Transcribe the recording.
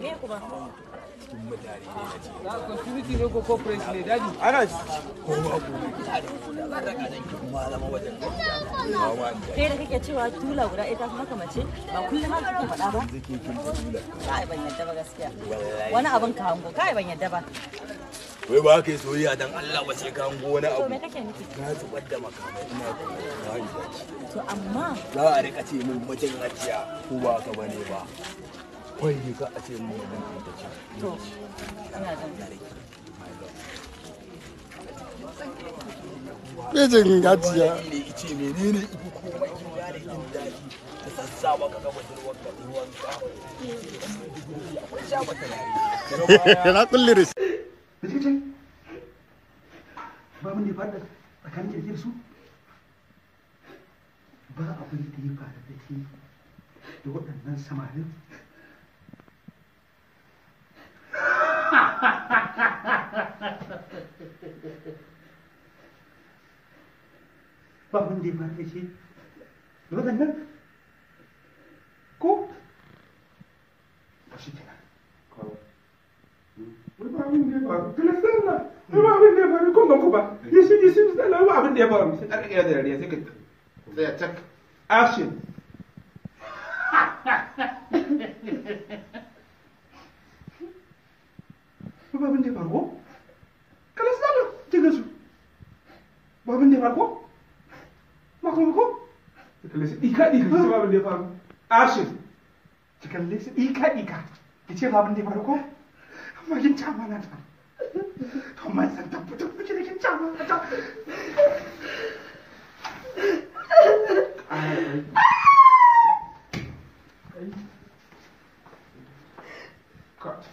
Me kuma? mutane ne na ce. Community ne ko corporate ne daji? Ana kowa gobe. Malama wajen. Kai da kake cewa tula guda ita kuma maka mace ba kullum haka kake faɗa ba? Zake kin ta tula. Kai ban yadda ba gaskiya. Wallahi. Wani abin ka hango kai ban yadda ba. Wai ba kai soyayya dan Allah ba sai ka hango wani To abu. me kake nufi? Na zubar da makamai ina na yi baki. To amma Za a rika ce min mutum hajiya ko ba ka bane ba. Kwai ne ka a ce min mutum ta ce. to ina jin Bejin gajiya. Ne ice menene ibu komai kin gane jin daɗi da sassawa ka ga budurwar ka ruwanka. Akwai sha mata yare. Na kulle da shi. da suka ce ba abin da ya faɗa tsakanin kirkir su ba abin da ya faɗa da ke da waɗannan samarin ba abin da ya faɗa da ke da waɗannan ko ba shi kenan ba abin da ya faru tilastan na ba abin da ya faru kun ganku ba ya shi su tsala ba abin da ya faru sai aka iya da dariya sai ka tsaya cak action ba abin da ya faru ko tilastan na kiga su ba abin da ya faru ko ma kuma ko tilastan dika dika sai ba abin da ya faru action ki kalle su ɗika ki ce ba abin da ya faru ko amma kin ci amana ta amma san tabbatar miki da kin ci amana ta Cut.